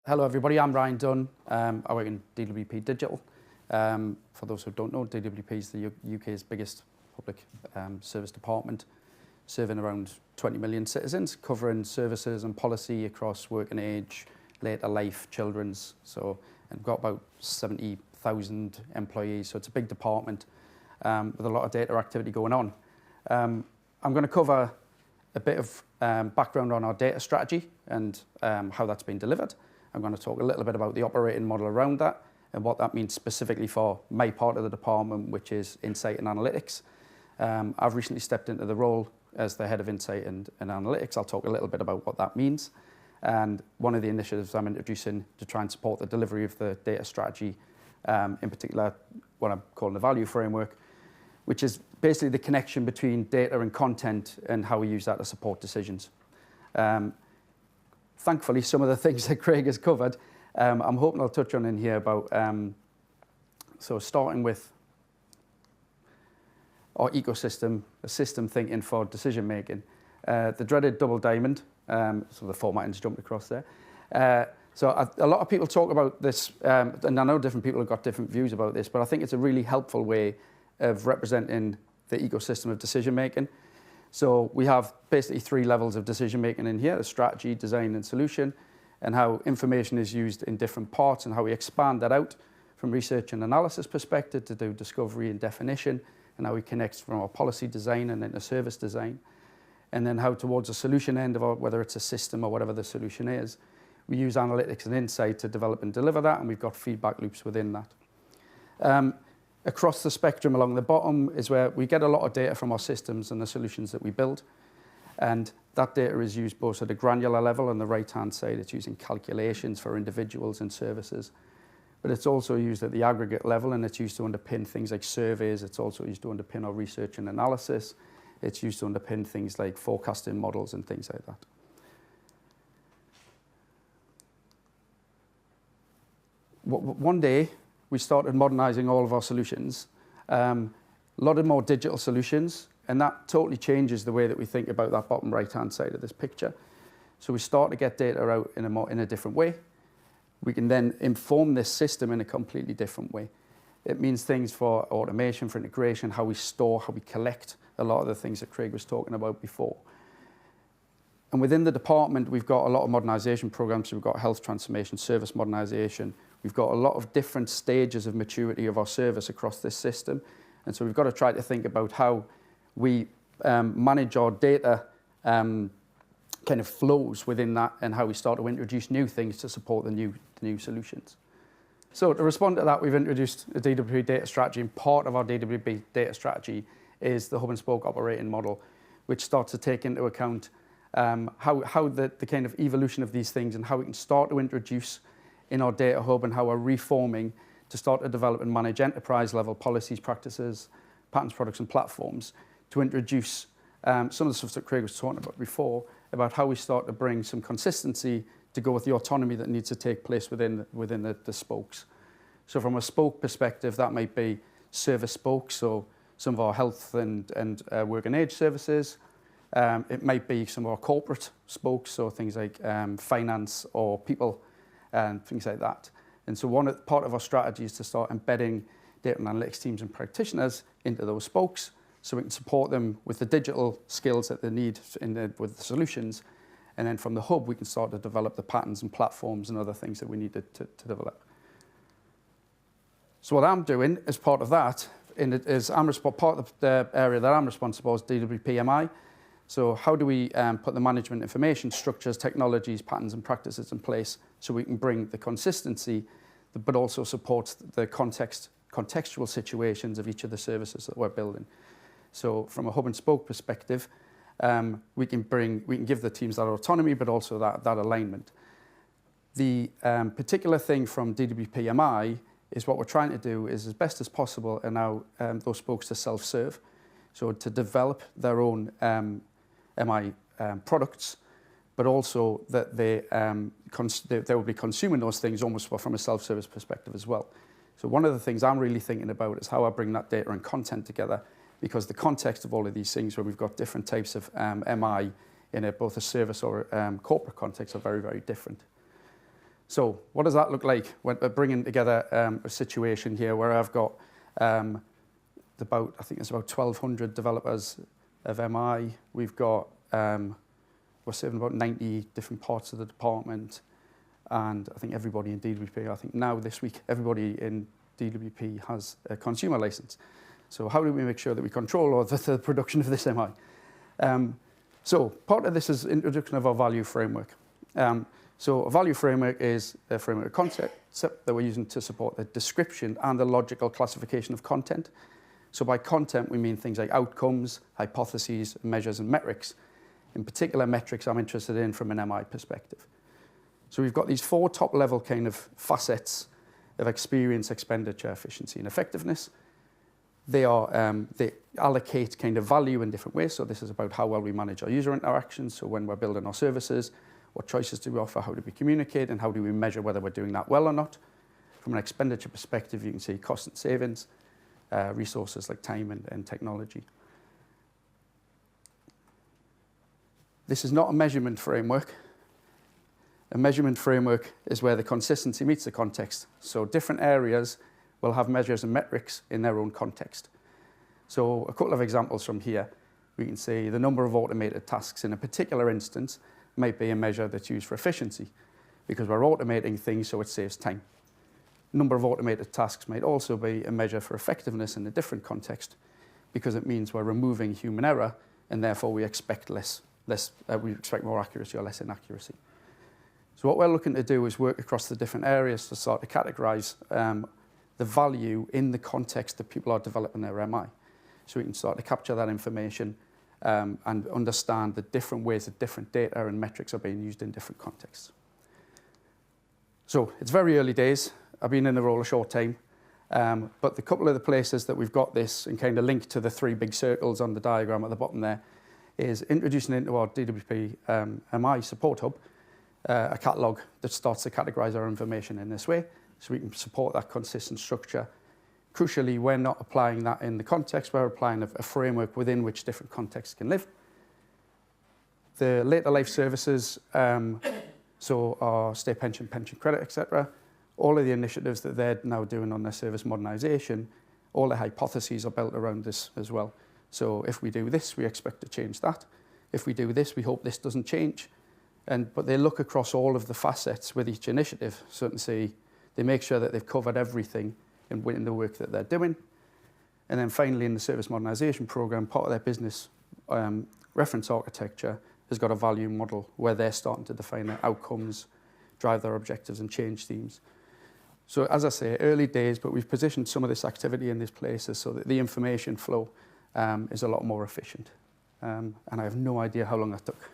Hello everybody, I'm Dunn. I work in DWP Digital. For those who don't know, DWP is the UK's biggest public service department, serving around 20 million citizens, covering services and policy across working age, later life, children's. So, and we've got about 70,000 employees, so it's a big department with a lot of data activity going on. I'm going to cover a bit of background on our data strategy and how that's been delivered. I'm going to talk a little bit about the operating model around that and what that means specifically for my part of the department, which is Insight and Analytics. I've recently stepped into the role as the head of Insight and Analytics. I'll talk a little bit about what that means. And one of the initiatives I'm introducing to try and support the delivery of the data strategy, in particular what I'm calling the value framework, which is basically the connection between data and content and how we use that to support decisions. Thankfully, some of the things that Craig has covered, I'm hoping I'll touch on in here about, so starting with our ecosystem, a system thinking for decision making. The dreaded double diamond, so the formatting's jumped across there. So a lot of people talk about this, and I know different people have got different views about this, but I think it's a really helpful way of representing the ecosystem of decision making. So we have basically 3 levels of decision making in here: the strategy, design, and solution, and how information is used in different parts and how we expand that out from research and analysis perspective to do discovery and definition, and how we connect from our policy design and into service design. And then how towards a solution end of our, whether it's a system or whatever the solution is, we use analytics and insight to develop and deliver that, and we've got feedback loops within that. Across the spectrum along the bottom is where we get a lot of data from our systems and the solutions that we build. And that data is used both at a granular level. On the right-hand side, it's using calculations for individuals and services. But it's also used at the aggregate level, and it's used to underpin things like surveys. It's also used to underpin our research and analysis. It's used to underpin things like forecasting models and things like that. One day, we started modernizing all of our solutions, a lot of more digital solutions, and that totally changes the way that we think about that bottom right-hand side of this picture. So we start to get data out in a different way. We can then inform this system in a completely different way. It means things for automation, for integration, how we store, how we collect, a lot of the things that Craig was talking about before. And within the department, we've got a lot of modernization programs. So we've got health transformation, service modernization. We've got a lot of different stages of maturity of our service across this system. And so we've got to try to think about how we manage our data kind of flows within that, and how we start to introduce new things to support the new solutions. So to respond to that, we've introduced a DWP Data Strategy, and part of our DWP Data Strategy is the hub and spoke operating model, which starts to take into account how the kind of evolution of these things and how we can start to introduce in our data hub, and how we're reforming to start to develop and manage enterprise level policies, practices, patterns, products, and platforms to introduce some of the stuff that Craig was talking about before, about how we start to bring some consistency to go with the autonomy that needs to take place within the spokes. So from a spoke perspective, that might be service spokes, so some of our health and working age services. It might be some of our corporate spokes, so things like finance or people and things like that. And so part of our strategy is to start embedding data and analytics teams and practitioners into those spokes so we can support them with the digital skills that they need with the solutions. And then from the hub, we can start to develop the patterns and platforms and other things that we need to develop. So what I'm doing as part of that is part of the area that I'm responsible is DWP. So how do we put the management information structures, technologies, patterns, and practices in place so we can bring the consistency, but also support the contextual situations of each of the services that we're building. So from a hub and spoke perspective, we can give the teams that autonomy, but also that alignment. The particular thing from DWP is what we're trying to do is, as best as possible, allow those spokes to self-serve, so to develop their own MI products, but also that they will be consuming those things almost from a self-service perspective as well. So one of the things I'm really thinking about is how I bring that data and content together, because the context of all of these things, where we've got different types of MI in both a service or corporate context, are very, very different. So what does that look like when we're bringing together a situation here where I've got I think it's about 1,200 developers of MI. We've got, we're serving about 90 different parts of the department. And I think everybody in DWP, I think now this week, everybody in DWP has a consumer license. So how do we make sure that we control all the production of this MI? So part of this is introduction of our value framework. So a value framework is a framework concept that we're using to support the description and the logical classification of content. So by content, we mean things like outcomes, hypotheses, measures, and metrics. In particular, metrics I'm interested in from an MI perspective. So we've got these 4 top-level kind of facets of experience, expenditure, efficiency, and effectiveness. They allocate kind of value in different ways. So this is about how well we manage our user interactions. So when we're building our services, what choices do we offer? How do we communicate? And how do we measure whether we're doing that well or not? From an expenditure perspective, you can see cost and savings, resources like time and technology. This is not a measurement framework. A measurement framework is where the consistency meets the context. So different areas will have measures and metrics in their own context. So a couple of examples from here. We can see the number of automated tasks in a particular instance might be a measure that's used for efficiency because we're automating things so it saves time. Number of automated tasks might also be a measure for effectiveness in a different context because it means we're removing human error and therefore we expect we expect more accuracy or less inaccuracy. So what we're looking to do is work across the different areas to start to categorize the value in the context that people are developing their MI. So we can start to capture that information and understand the different ways that different data and metrics are being used in different contexts. So it's very early days. I've been in the role a short time, but the couple of the places that we've got this and kind of linked to the 3 big circles on the diagram at the bottom there is introducing into our DWP MI support hub a catalogue that starts to categorize our information in this way so we can support that consistent structure. Crucially, we're not applying that in the context, we're applying a framework within which different contexts can live. The later life services, so our state pension, pension credit, etc., all of the initiatives that they're now doing on their service modernisation, all the hypotheses are built around this as well. So if we do this, we expect to change that. If we do this, we hope this doesn't change. But they look across all of the facets with each initiative, so to say, they make sure that they've covered everything in the work that they're doing. And then finally, in the service modernisation programme, part of their business reference architecture has got a value model where they're starting to define their outcomes, drive their objectives and change themes. So as I say, early days, but we've positioned some of this activity in these places so that the information flow is a lot more efficient. And I have no idea how long that took.